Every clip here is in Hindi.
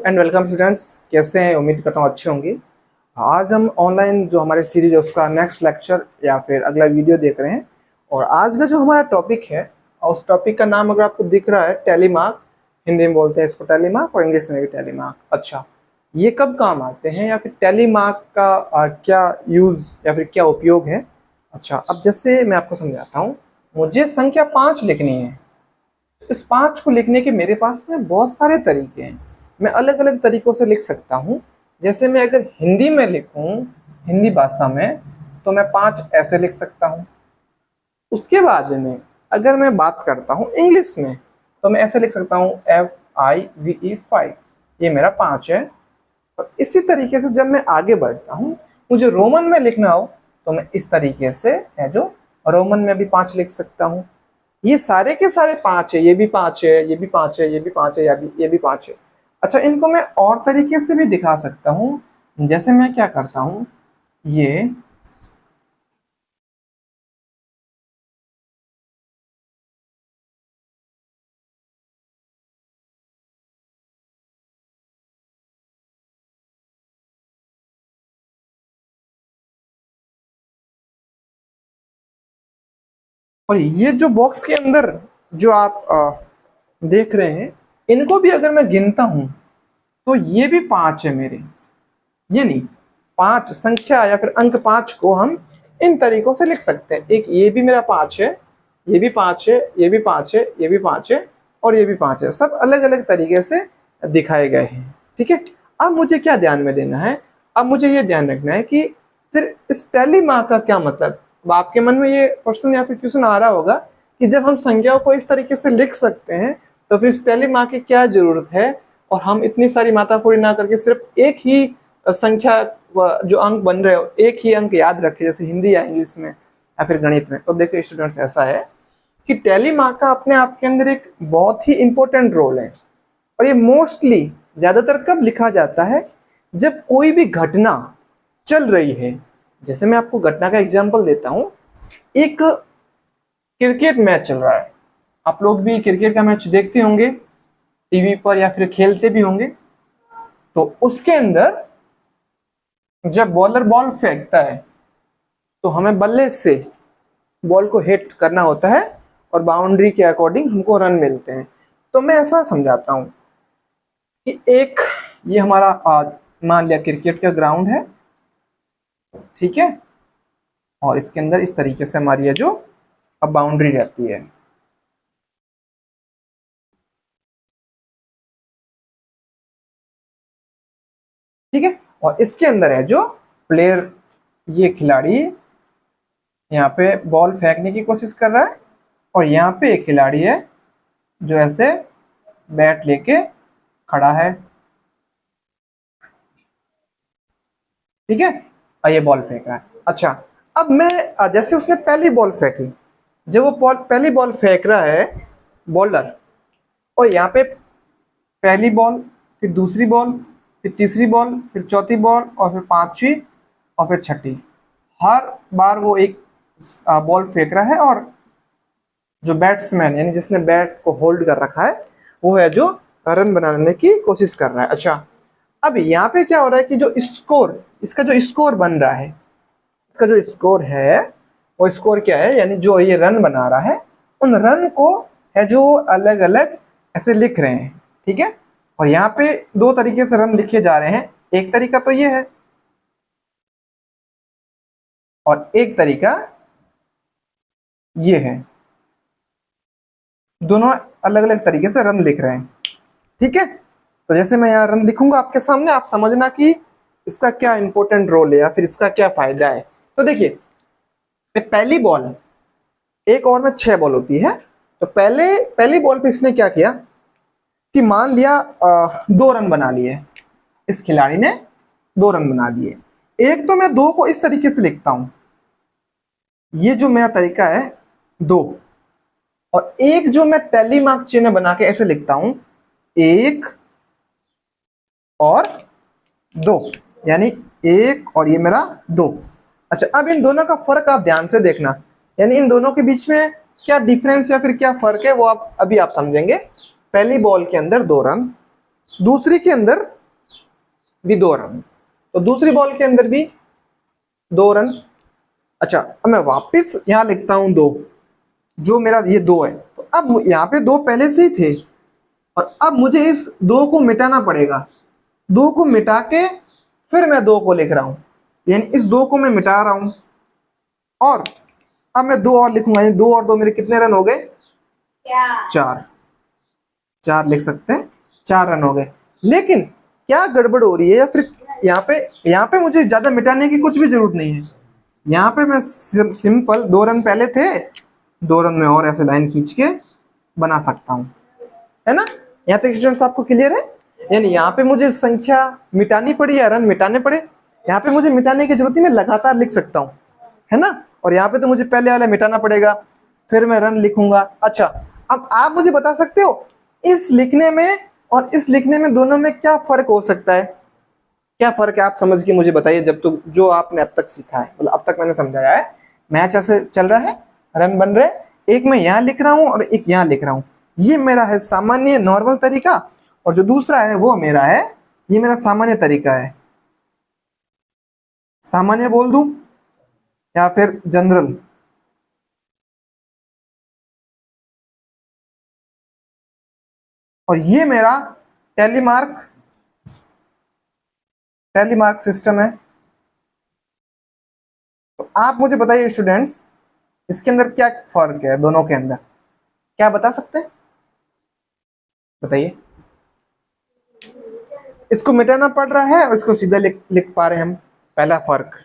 And welcome students. कैसे हैं? उम्मीद करता हूँ अच्छे होंगे। आज हम ऑनलाइन जो हमारे सीरीज है उसका नेक्स्ट लेक्चर या फिर अगला वीडियो देख रहे हैं। और आज का जो हमारा टॉपिक है उस टॉपिक का नाम अगर आपको दिख रहा है टेलीमार्क। हिंदी में बोलते हैं इसको टेलीमार्क और इंग्लिश में भी टेलीमार्क। अच्छा, ये कब काम आते हैं या फिर टेलीमार्क का क्या यूज़ या फिर क्या उपयोग है? अच्छा, अब जैसे मैं आपको समझाता हूँ। मुझे संख्या 5 लिखनी है। इस 5 को लिखने के मेरे पास में बहुत सारे तरीके हैं। मैं अलग अलग तरीकों से लिख सकता हूँ। जैसे मैं अगर हिंदी में लिखूँ, हिंदी भाषा में, तो मैं 5 ऐसे लिख सकता हूँ। उसके बाद में अगर मैं बात करता हूँ इंग्लिश में, तो मैं ऐसे लिख सकता हूँ FIVE 5। ये मेरा 5 है। और इसी तरीके से जब मैं आगे बढ़ता हूँ, मुझे रोमन में लिखना हो तो मैं इस तरीके से है जो रोमन में भी 5 लिख सकता हूँ। ये सारे के सारे 5 है, ये भी 5 है, ये भी 5 है, ये भी 5 है, ये भी 5 है। अच्छा, इनको मैं और तरीके से भी दिखा सकता हूँ। जैसे मैं क्या करता हूँ, ये और ये जो बॉक्स के अंदर जो आप देख रहे हैं, इनको भी अगर मैं गिनता हूँ तो ये भी 5 है मेरे। ये नहीं, 5 संख्या या फिर अंक 5 को हम इन तरीकों से लिख सकते हैं। एक ये भी मेरा 5 है, ये भी 5 है, ये भी 5 है, ये भी 5 है और ये भी 5 है। सब अलग अलग तरीके से दिखाए गए हैं। ठीक है, अब मुझे क्या ध्यान में देना है? अब मुझे ये ध्यान रखना है कि फिर इस टेलीमार्क का क्या मतलब। अब आपके मन में ये प्रश्न या फिर क्वेश्चन आ रहा होगा कि जब हम संख्याओं को इस तरीके से लिख सकते हैं तो फिर इस टेलीमार्क की क्या जरूरत है, और हम इतनी सारी माताफोड़ी ना करके सिर्फ एक ही संख्या जो अंक बन रहे हो, एक ही अंक याद रखे, जैसे हिंदी या इंग्लिश में या फिर गणित में। तो देखिए स्टूडेंट्स, ऐसा है कि टेलीमार्क का अपने आप के अंदर एक बहुत ही इंपॉर्टेंट रोल है। और ये मोस्टली ज्यादातर कब लिखा जाता है? जब कोई भी घटना चल रही है। जैसे मैं आपको घटना का एग्जांपल देता हूं। एक क्रिकेट मैच चल रहा है। आप लोग भी क्रिकेट का मैच देखते होंगे टीवी पर या फिर खेलते भी होंगे। तो उसके अंदर जब बॉलर बॉल फेंकता है तो हमें बल्ले से बॉल को हिट करना होता है और बाउंड्री के अकॉर्डिंग हमको रन मिलते हैं। तो मैं ऐसा समझाता हूं कि एक ये हमारा मान लिया क्रिकेट का ग्राउंड है, ठीक है, और इसके अंदर इस तरीके से हमारी है जो अब बाउंड्री रहती है। ठीक है, और इसके अंदर है जो प्लेयर, ये खिलाड़ी यहाँ पे बॉल फेंकने की कोशिश कर रहा है और यहाँ पे एक खिलाड़ी है जो ऐसे बैट लेके खड़ा है। ठीक है, और ये बॉल फेंक रहा है। अच्छा, अब मैं जैसे उसने पहली बॉल फेंकी, जब वो पहली बॉल फेंक रहा है बॉलर, और यहाँ पे पहली बॉल, फिर दूसरी बॉल, फिर तीसरी बॉल, फिर चौथी बॉल और फिर पांचवी और फिर छठी, हर बार वो एक बॉल फेंक रहा है और जो बैट्समैन यानी जिसने बैट को होल्ड कर रखा है वो है जो रन बनाने की कोशिश कर रहा है। अच्छा, अब यहाँ पे क्या हो रहा है कि जो स्कोर, इसका जो स्कोर बन रहा है, इसका जो स्कोर है वो स्कोर क्या है, यानी जो ये रन बना रहा है उन रन को है जो अलग अलग ऐसे लिख रहे हैं। ठीक है, और यहाँ पे दो तरीके से रन लिखे जा रहे हैं। एक तरीका तो ये है और एक तरीका ये है। दोनों अलग अलग तरीके से रन लिख रहे हैं। ठीक है, तो जैसे मैं यहाँ रन लिखूंगा आपके सामने, आप समझना कि इसका क्या इंपॉर्टेंट रोल है या फिर इसका क्या फायदा है। तो देखिए, पहली बॉल, एक ओवर में 6 बॉल होती है। तो पहली बॉल पे इसने क्या किया कि मान लिया 2 रन बना लिए, इस खिलाड़ी ने 2 रन बना दिए। एक तो मैं 2 को इस तरीके से लिखता हूं, ये जो मेरा तरीका है 2, और एक जो मैं टेलीमार्क चिन्ह बना के ऐसे लिखता हूं 1 और 2, यानी 1 और ये मेरा 2। अच्छा, अब इन दोनों का फर्क आप ध्यान से देखना, यानी इन दोनों के बीच में क्या डिफरेंस या फिर क्या फर्क है वो आप अभी आप समझेंगे। पहली बॉल के अंदर 2 रन, दूसरी के अंदर भी 2 रन, तो दूसरी बॉल के अंदर भी 2 रन। अच्छा, अब मैं वापस यहाँ लिखता हूं 2, जो मेरा ये 2 है, तो अब यहाँ पे 2 पहले से ही थे और अब मुझे इस 2 को मिटाना पड़ेगा। 2 को मिटा के फिर मैं 2 को लिख रहा हूं, यानी इस 2 को मैं मिटा रहा हूं और अब मैं 2 और लिखूंगा, यानी 2 और 2 मेरे कितने रन हो गए? 4। 4 लिख सकते हैं, 4 रन हो गए। लेकिन क्या गड़बड़ हो रही है, या फिर यहाँ पे मुझे ज्यादा मिटाने की कुछ भी जरूरत नहीं है। यहाँ पे मैं सिंपल 2 रन पहले थे, 2 रन में और ऐसे लाइन खींच के बना सकता हूँ, है ना। यहाँ तक स्टूडेंट्स आपको क्लियर है? यानी यहाँ पे मुझे संख्या मिटानी पड़ी या रन मिटाने पड़े, यहाँ पे मुझे मिटाने की जरूरत नहीं, मैं लगातार लिख सकता हूँ, है ना। और यहाँ पे तो मुझे पहले वाला मिटाना पड़ेगा, फिर मैं रन लिखूंगा। अच्छा, अब आप मुझे बता सकते हो इस लिखने में और इस लिखने में दोनों में क्या फर्क हो सकता है? क्या फर्क है आप समझ के मुझे बताइए, जब तो जो आपने अब तक सीखा है, मतलब अब तक मैंने समझाया है। मैच ऐसे चल रहा है, रन बन रहे, एक मैं यहाँ लिख रहा हूँ और एक यहाँ लिख रहा हूँ। ये मेरा है सामान्य नॉर्मल तरीका, और जो दूसरा है वो मेरा है, ये मेरा सामान्य तरीका है। सामान्य बोल दूं या फिर जनरल? और ये मेरा टेलीमार्क सिस्टम है। तो आप मुझे बताइए स्टूडेंट्स, इसके अंदर क्या फर्क है, दोनों के अंदर क्या बता सकते हैं? बताइए। इसको मिटाना पड़ रहा है और इसको सीधा लिख पा रहे हैं हम, पहला फर्क,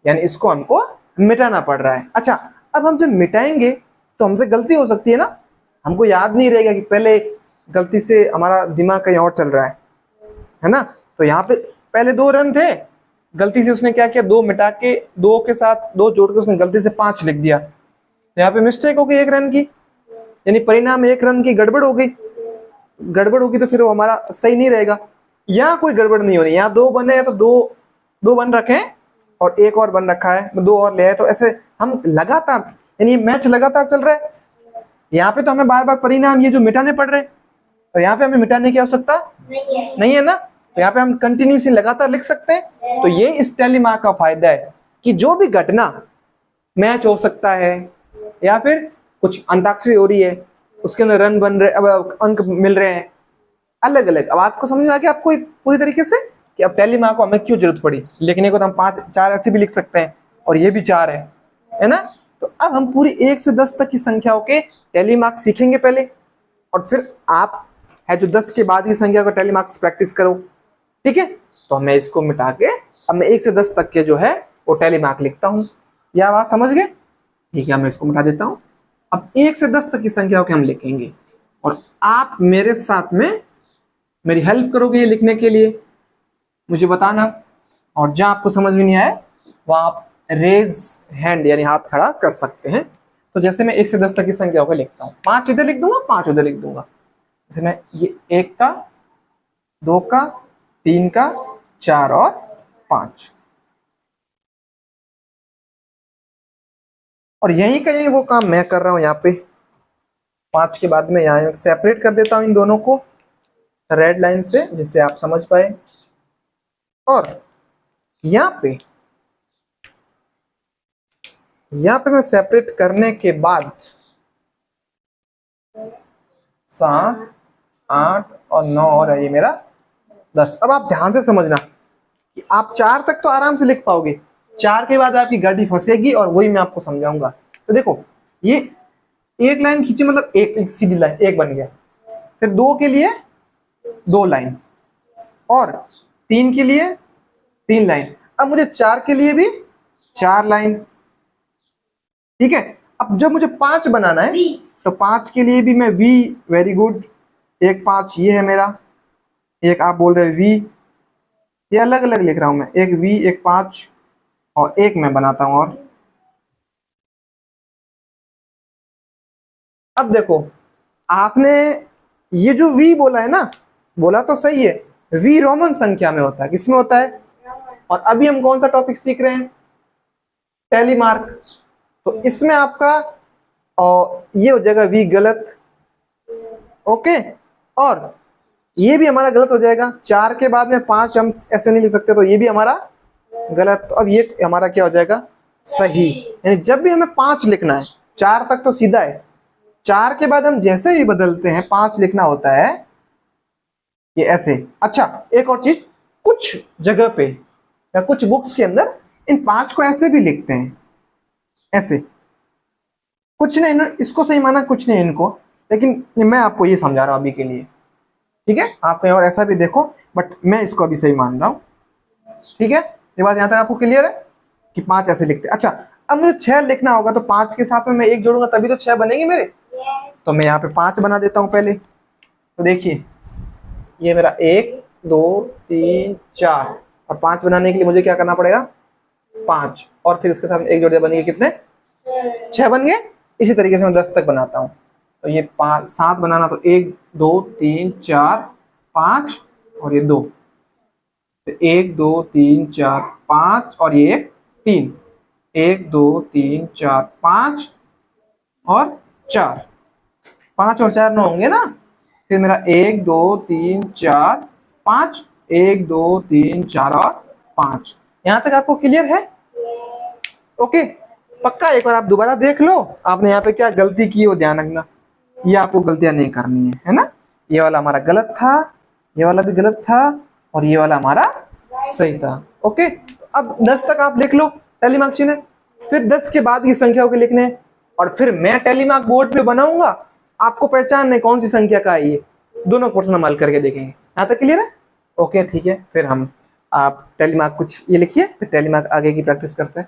यानी इसको हमको मिटाना पड़ रहा है। अच्छा, अब हम जब मिटाएंगे तो हमसे गलती हो सकती है ना, हमको याद नहीं रहेगा कि पहले गलती से हमारा दिमाग कहीं और चल रहा है ना। तो यहाँ पे पहले 2 रन थे, गलती से उसने क्या किया, 2 मिटा के 2 के साथ 2 जोड़ के उसने गलती से 5 लिख दिया। तो यहाँ पे मिस्टेक हो गई 1 रन की, यानी परिणाम 1 रन की गड़बड़ हो गई। गड़बड़ होगी तो फिर वो हमारा सही नहीं रहेगा। यहाँ कोई गड़बड़ नहीं हो रही, यहाँ 2 बने हैं तो 2 बन रखे हैं और 1 और बन रखा है, 2 और ले आए, तो ऐसे हम लगातार, यानी मैच लगातार चल रहा है। यहाँ पे तो हमें बार बार परिणाम ये जो मिटाने पड़ रहे हैं, और यहाँ पे हमें मिटाने की आवश्यकता नहीं है ना। तो यहाँ पे हम कंटिन्यूसली लगातार लिख सकते हैं। तो ये इस टेलीमार्क का फायदा है कि जो भी घटना, मैच हो सकता है या फिर कुछ अंताक्षरी हो रही है, उसके अंदर रन बन रहे, अब अंक मिल रहे हैं अलग अलग। अब आपको समझ में आ गया आपको पूरी तरीके से कि अब टेलीमार्क को हमें क्यों जरूरत पड़ी लिखने को। तो हम 4 ऐसे भी लिख सकते हैं और ये भी 4 है ना। तो अब हम पूरी 1 से 10 तक की संख्याओं के टेलीमार्क सीखेंगे पहले, और फिर आप है जो 10 के बाद की संख्या को टेलीमार्क प्रैक्टिस करो, ठीक है। तो मैं इसको मिटा के अब मैं 1 से 10 तक के जो है वो टेलीमार्क लिखता हूँ। यह बात समझ गए? ठीक है, मैं इसको मिटा देता हूँ। अब 1 से 10 तक की संख्याओं के हम लिखेंगे और आप मेरे साथ में मेरी हेल्प करोगे ये लिखने के लिए, मुझे बताना। और जहां आपको समझ में नहीं आए वहां आप रेज हैंड यानी हाथ खड़ा कर सकते हैं। तो जैसे मैं 1 से 10 तक की संख्याओं को लिखता हूँ, 5 इधर लिख दूंगा, 5 उधर लिख दूंगा। जैसे मैं ये 1 का, 2 का, 3 का, 4 और 5, और यही का यही वो काम मैं कर रहा हूं। यहाँ पे 5 के बाद में यहाँ सेपरेट कर देता हूं इन दोनों को रेड लाइन से, जिससे आप समझ पाए। और यहाँ पे मैं सेपरेट करने के बाद 7, 8 और 9 और है ये मेरा 10। अब आप ध्यान से समझना कि आप 4 तक तो आराम से लिख पाओगे, 4 के बाद आपकी गाड़ी फंसेगी और वही मैं आपको समझाऊंगा। तो देखो, ये एक लाइन खींची, मतलब एक सीधी लाइन, एक बन गया। फिर 2 के लिए 2 लाइन और 3 के लिए 3 लाइन। अब मुझे 4 के लिए भी 4 लाइन, ठीक है। अब जब मुझे 5 बनाना है तो 5 के लिए भी मैं वी, वेरी गुड, एक 5 ये है मेरा, एक आप बोल रहे वी, ये अलग अलग लिख रहा हूं मैं, एक वी, एक 5 और एक मैं बनाता हूं। और अब देखो, आपने ये जो वी बोला है ना, बोला तो सही है, वी रोमन संख्या में होता है, किसमें होता है? और अभी हम कौन सा टॉपिक सीख रहे हैं? टेलीमार्क। तो इसमें आपका ये हो जाएगा वी गलत, ओके। और ये भी हमारा गलत हो जाएगा। 4 के बाद में 5 हम ऐसे नहीं लिख सकते, तो ये भी हमारा गलत। तो अब ये हमारा क्या हो जाएगा, सही। यानी जब भी हमें 5 लिखना है, 4 तक तो सीधा है, 4 के बाद हम जैसे ही बदलते हैं 5 लिखना होता है ये ऐसे। अच्छा एक और चीज, कुछ जगह पे या कुछ बुक्स के अंदर इन 5 को ऐसे भी लिखते हैं, ऐसे। कुछ नहीं इसको सही माना, कुछ नहीं इनको, लेकिन मैं आपको ये समझा रहा हूं अभी के लिए, ठीक है। आप कहीं और ऐसा भी देखो, बट मैं इसको अभी सही मान रहा हूं, ठीक है। ये बात यहां तक आपको क्लियर है कि 5 ऐसे लिखते हैं। अच्छा अब मुझे 6 लिखना होगा, तो 5 के साथ में मैं 1 जोड़ूंगा तभी तो 6 बनेगी मेरे। तो मैं यहाँ पे 5 बना देता हूँ पहले। तो देखिए ये मेरा 1 2 3 4, और 5 बनाने के लिए मुझे क्या करना पड़ेगा, 5, और फिर इसके साथ 1 जोड़ दिया, बनेंगे कितने, 6 बन गए। इसी तरीके से मैं 10 तक बनाता हूँ। तो ये 5 7 बनाना, तो 1 2 3 4 5 और ये 2, 1 2 3 4 5 और ये 3, 1 2 3 4 5 और 4, 5 और 4 9 होंगे ना। फिर मेरा 1 2 3 4 5, 1 2 3 4 और 5। यहां तक आपको क्लियर है? ओके पक्का। एक बार आप दोबारा देख लो, आपने यहाँ पे क्या गलती की वो ध्यान रखना, ये आपको गलतियां नहीं करनी है ना। ये वाला हमारा गलत था, ये वाला भी गलत था, और ये वाला हमारा सही था। ओके अब 10 तक आप लिख लो टैली मार्क चिन्ह, फिर 10 के बाद की संख्याओं के लिखने, और फिर मैं टैली मार्क बोर्ड पे बनाऊंगा, आपको पहचानना है कौन सी संख्या का है ये। दोनों क्वेश्चन हम हल करके देखेंगे। यहाँ तक क्लियर है? ओके ठीक है, फिर हम आप टैली मार्क कुछ ये लिखिए, फिर टैली मार्क आगे की प्रैक्टिस करते हैं।